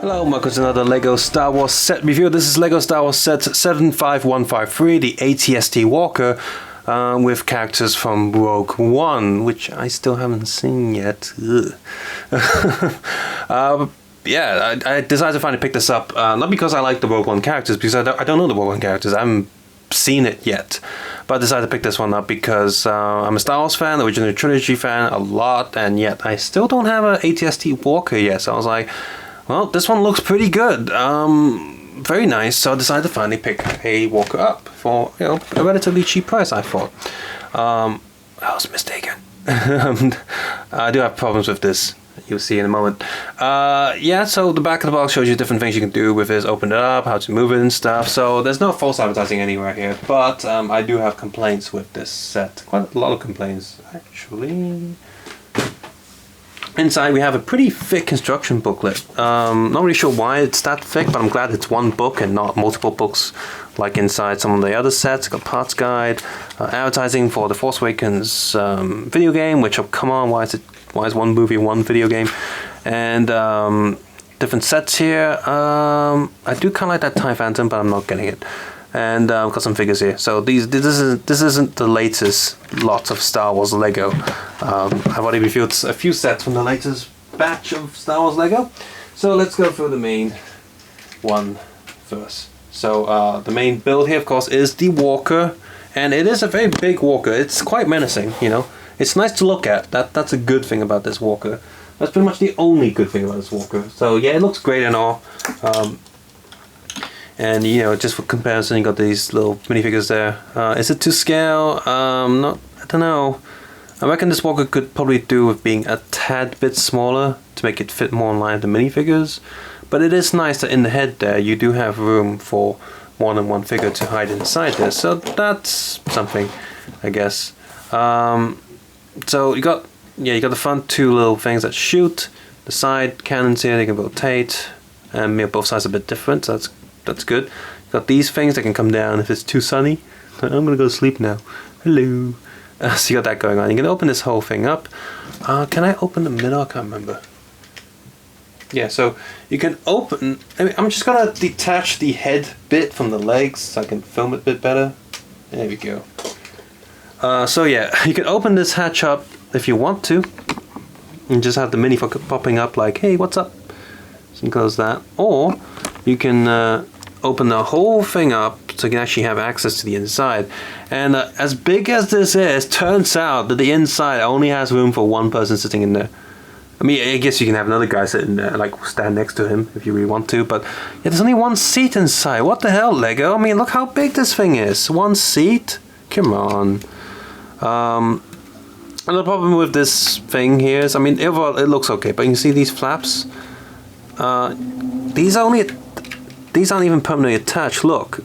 Hello, welcome to another LEGO Star Wars set review. This is LEGO Star Wars set 75153, the AT-ST Walker, with characters from Rogue One, which I still haven't seen yet. Yeah, I decided to finally pick this up, not because I like the Rogue One characters, because I don't know the Rogue One characters. I haven't seen it yet, but I decided to pick this one up because I'm a Star Wars fan, original trilogy fan a lot, and yet I still don't have an AT-ST Walker yet. So I was like, well, this one looks pretty good, very nice. So I decided to finally pick a Walker up for a relatively cheap price, I thought. I was mistaken. I do have problems with this. You'll see in a moment. Yeah, so the back of the box shows you different things you can do with this. Open it up, how to move it and stuff. So there's no false advertising anywhere here. But I do have complaints with this set. Quite a lot of complaints, actually. Inside we have a pretty thick instruction booklet. Not really sure why it's that thick, but I'm glad it's one book and not multiple books like inside some of the other sets. Got parts guide, advertising for the Force Awakens video game, which, oh, come on, why is one movie one video game? And different sets here. I do kind of like that TIE Phantom, but I'm not getting it. And I've got some figures here. So this isn't the latest lot of Star Wars Lego. I've already reviewed a few sets from the latest batch of Star Wars Lego. So let's go through the main one first. So the main build here, of course, is the Walker, and it is a very big Walker. It's quite menacing, you know. It's nice to look at. That's a good thing about this Walker. That's pretty much the only good thing about this Walker. So yeah, it looks great and all. And just for comparison, you got these little minifigures there. Is it to scale? I don't know. I reckon this Walker could probably do with being a tad bit smaller to make it fit more in line with the minifigures. But it is nice that in the head there, you do have room for more than one figure to hide inside there. So that's something, I guess. So you got the front two little things that shoot. The side cannons here, they can rotate, and make both sides a bit different. So that's good. You got these things that can come down if it's too sunny. I'm gonna go to sleep now. Hello. So you got that going on. You can open this whole thing up. Can I open the middle? I can't remember. Yeah, so you can open. I'm just gonna detach the head bit from the legs so I can film it a bit better. There we go. So yeah, you can open this hatch up if you want to, and just have the mini popping up like, hey, what's up? So you can close that, or you can open the whole thing up so you can actually have access to the inside. And as big as this is, turns out that the inside only has room for one person sitting in there. I mean, I guess you can have another guy sitting there, like stand next to him if you really want to, but yeah, there's only one seat inside. What the hell, Lego? I mean, look how big this thing is. One seat? Come on. And the problem with this thing here is, I mean, overall it looks okay, but you can see these flaps. These aren't even permanently attached. Look,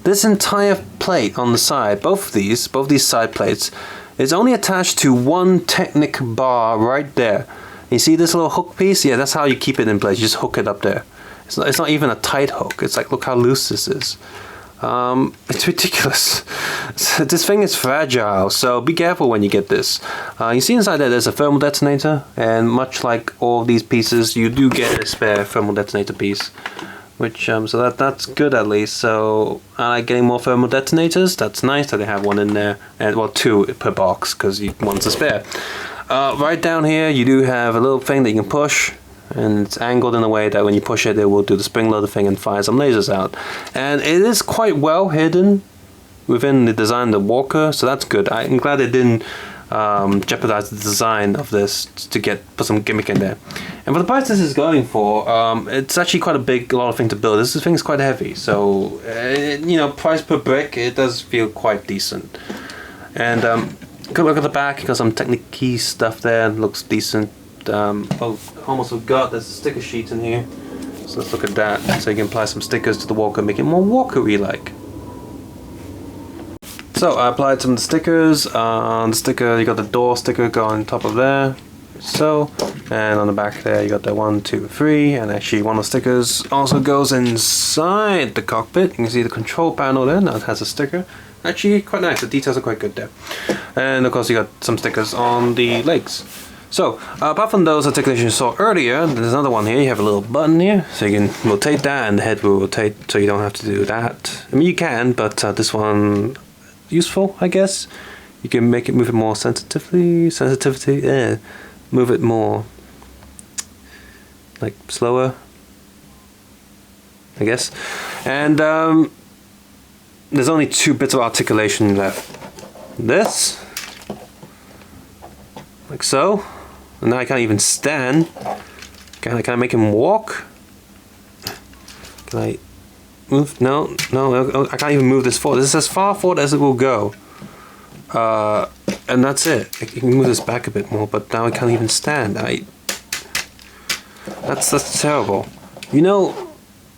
this entire plate on the side, both these side plates, is only attached to one Technic bar right there. You see this little hook piece? Yeah, that's how you keep it in place. You just hook it up there. It's not even a tight hook. It's like, look how loose this is. It's ridiculous. This thing is fragile, so be careful when you get this. You see inside there's a thermal detonator, and much like all these pieces, you do get a spare thermal detonator piece, which so that's good at least. So I like getting more thermal detonators. That's nice that they have one in there, and well, two per box because one's a spare. Right down here, you do have a little thing that you can push. And it's angled in a way that when you push it, it will do the spring loader thing and fire some lasers out. And it is quite well hidden within the design of the Walker, so that's good. I'm glad they didn't jeopardize the design of this to put some gimmick in there. And for the price this is going for, it's actually quite a lot of thing to build. This thing is quite heavy, so price per brick, it does feel quite decent. And good look at the back. You got some Technic stuff there. It looks decent. Almost forgot there's a sticker sheet in here, so let's look at that. So you can apply some stickers to the Walker, make it more Walker-y like. So I applied some of the stickers. On the sticker you got the door sticker going on top of there, so, and on the back there you got the 1, 2, 3, and actually one of the stickers also goes inside the cockpit. You can see the control panel there, now it has a sticker. Actually quite nice, the details are quite good there. And of course you got some stickers on the legs. So, apart from those articulations you saw earlier, there's another one here. You have a little button here, so you can rotate that and the head will rotate, so you don't have to do that. I mean, you can, but this one, useful, I guess. You can make it move it more sensitivity, move it more, like, slower, I guess. And there's only 2 bits of articulation left. This, like so. And now I can't even stand. Can I make him walk? Can I move? No, I can't even move this forward. This is as far forward as it will go. And that's it. I can move this back a bit more, but now I can't even stand. That's terrible. You know,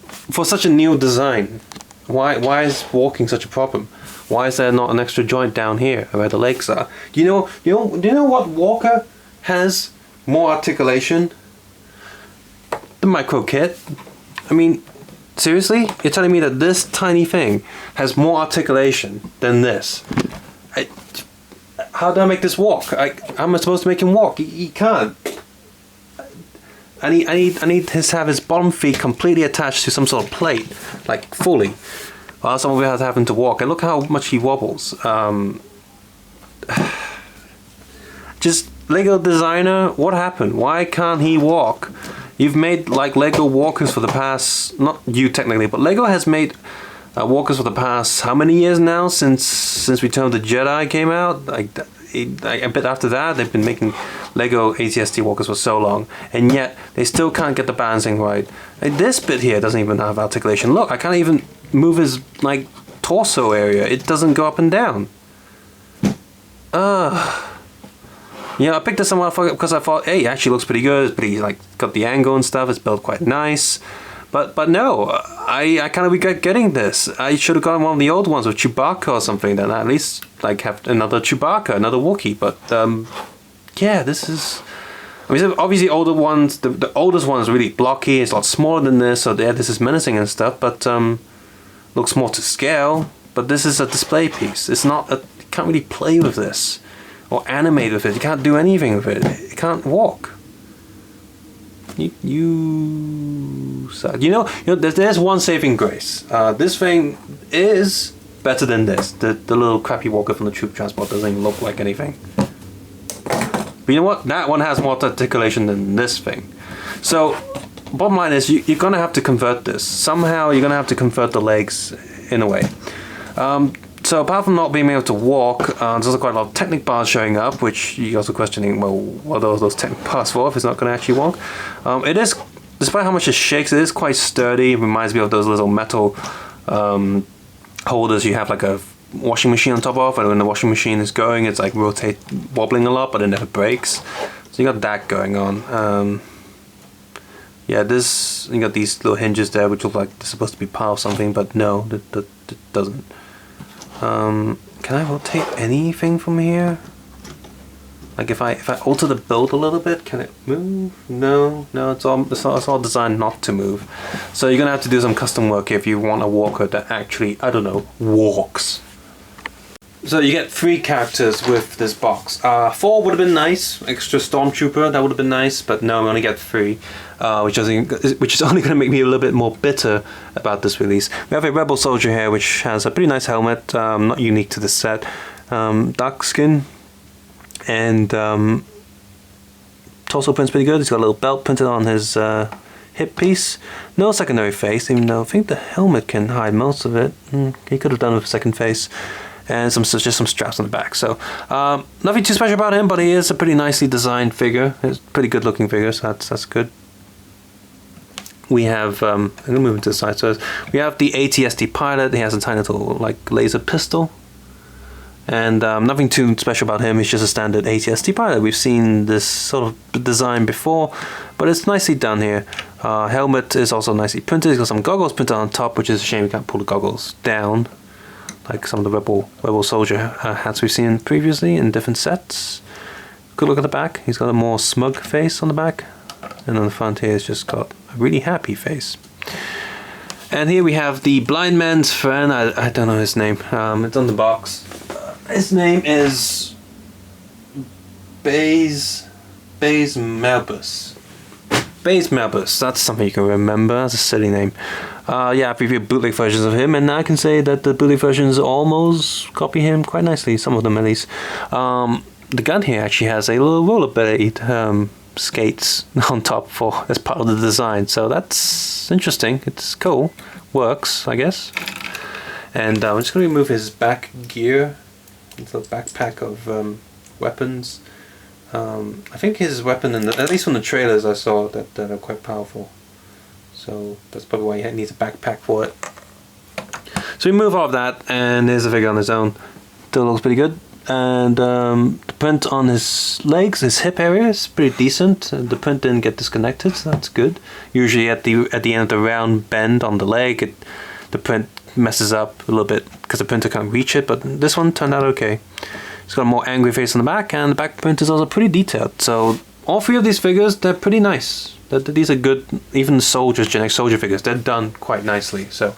for such a new design, why is walking such a problem? Why is there not an extra joint down here where the legs are? Do you know what walker has more articulation? The Micro Kit. I mean, seriously? You're telling me that this tiny thing has more articulation than this? How do I make this walk? How am I supposed to make him walk? He can't. I need to have his bottom feet completely attached to some sort of plate, like fully. Or else I'm going to have him to walk. And look how much he wobbles. Just Lego designer, what happened? Why can't he walk? You've made like Lego walkers for the past, not you technically, but Lego has made walkers for the past how many years now? Since Return of the Jedi came out, like a bit after that, they've been making Lego ATST walkers for so long, and yet they still can't get the balancing right. Like, this bit here doesn't even have articulation. Look, I can't even move his like torso area. It doesn't go up and down. Yeah, I picked this one up because I thought, hey, it actually looks pretty good. It's pretty, like, got the angle and stuff. It's built quite nice. But no, I kind of regret getting this. I should have gotten one of the old ones with Chewbacca or something. Then at least, like, have another Chewbacca, another Wookiee. But, yeah, this is... I mean, obviously older ones, the oldest one is really blocky. It's a lot smaller than this. So, yeah, this is menacing and stuff. But, looks more to scale. But this is a display piece. It's not a... You can't really play with this. Or animate with it. You can't do anything with it. It can't walk. You suck. You know, there's one saving grace. This thing is better than this. The little crappy walker from the troop transport doesn't even look like anything. But you know what? That one has more articulation than this thing. So, bottom line is, you're gonna have to convert this. Somehow, you're gonna have to convert the legs in a way. So apart from not being able to walk, there's also quite a lot of Technic bars showing up, which you're also questioning, well, what are those Technic bars for if it's not going to actually walk? It is, despite how much it shakes, it is quite sturdy. It reminds me of those little metal holders you have like a washing machine on top of, and when the washing machine is going, it's like wobbling a lot, but it never breaks. So you got that going on. Yeah, you got these little hinges there, which look like they're supposed to be part of something, but no, that doesn't. Can I rotate anything from here? Like if I alter the build a little bit, can it move? No, it's all designed not to move. So you're gonna have to do some custom work if you want a walker that actually, I don't know, walks. So you get 3 characters with this box. 4 would have been nice, extra Stormtrooper, that would have been nice, but no, we only get 3, which is only going to make me a little bit more bitter about this release. We have a Rebel Soldier here, which has a pretty nice helmet, not unique to this set, dark skin, and torso print's pretty good. He's got a little belt printed on his hip piece. No secondary face, even though I think the helmet can hide most of it. He could have done with a second face. And just some straps on the back. So nothing too special about him, but he is a pretty nicely designed figure. It's a pretty good looking figure, so that's good. We have I'm gonna move into the side. So we have the ATST pilot. He has a tiny little like laser pistol, and nothing too special about him. He's just a standard ATST pilot. We've seen this sort of design before, but it's nicely done here. Helmet is also nicely printed. He's got some goggles printed on top, which is a shame you can't pull the goggles down, like some of the Rebel Soldier hats we've seen previously in different sets. Good look at the back. He's got a more smug face on the back, and on the front here, he's just got a really happy face. And here we have the blind man's friend. I don't know his name. It's on the box. His name is Baze Baze Melbus. Baze Melbus, that's something you can remember. That's a silly name. Yeah, I've reviewed bootleg versions of him, and I can say that the bootleg versions almost copy him quite nicely, some of them at least. The gun here actually has a little rollerblade skates on top as part of the design, so that's interesting. It's cool. Works, I guess. And I'm just going to remove his back gear. It's a backpack of weapons. I think his weapon, at least from the trailers I saw, that are quite powerful. So that's probably why he needs a backpack for it. So we remove all of that, and there's a figure on his own. Still looks pretty good. And the print on his legs, his hip area, is pretty decent. The print didn't get disconnected, so that's good. Usually at the end of the round bend on the leg, the print messes up a little bit because the printer can't reach it, but this one turned out okay. It's got a more angry face on the back, and the back print is also pretty detailed. So all three of these figures, they're pretty nice. These are good. Even the soldiers, Gen X soldier figures, they're done quite nicely. So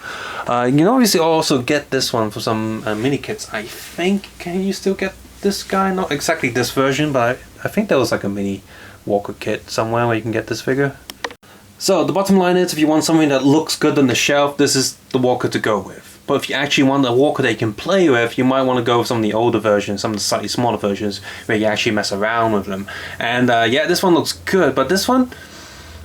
you can obviously also get this one for some mini kits. I think, can you still get this guy? Not exactly this version, but I think there was like a mini Walker kit somewhere where you can get this figure. So the bottom line is, if you want something that looks good on the shelf, this is the Walker to go with. But if you actually want a Walker that you can play with, you might want to go with some of the older versions, some of the slightly smaller versions, where you actually mess around with them. And yeah, this one looks good, but this one,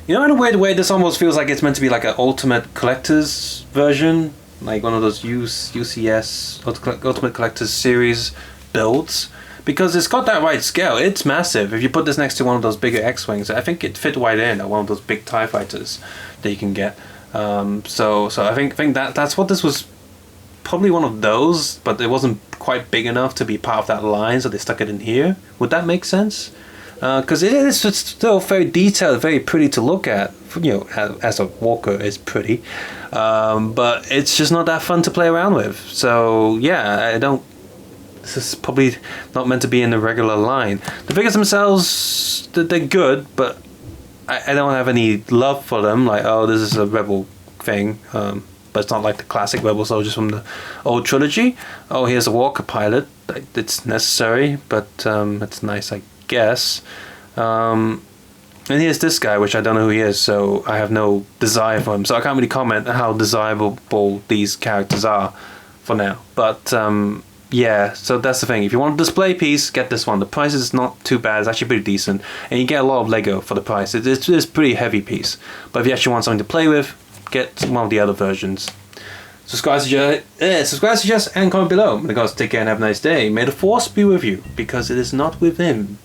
you know, in a weird way, this almost feels like it's meant to be like an Ultimate Collector's version, like one of those UCS, Ultimate Collector's series builds. Because it's got that right scale. It's massive. If you put this next to one of those bigger X-Wings, I think it fit right in at one of those big TIE fighters that you can get. So I think that's what this was. Probably one of those, but it wasn't quite big enough to be part of that line, so they stuck it in here. Would that make sense? Because it's still very detailed, very pretty to look at. You know, as a Walker, it's pretty, but it's just not that fun to play around with. So yeah, I don't. This is probably not meant to be in the regular line. The figures themselves, they're good, but I don't have any love for them. Like, oh, this is a Rebel thing. But it's not like the classic Rebel soldiers from the old trilogy. Oh, here's a Walker pilot. It's necessary, but it's nice, I guess. And here's this guy, which I don't know who he is, so I have no desire for him. So I can't really comment on how desirable these characters are for now. But yeah, so that's the thing. If you want a display piece, get this one. The price is not too bad. It's actually pretty decent. And you get a lot of Lego for the price. It's a pretty heavy piece. But if you actually want something to play with, get one of the other versions. Subscribe, suggest, and comment below. And guys, take care and have a nice day. May the Force be with you, because it is not with him.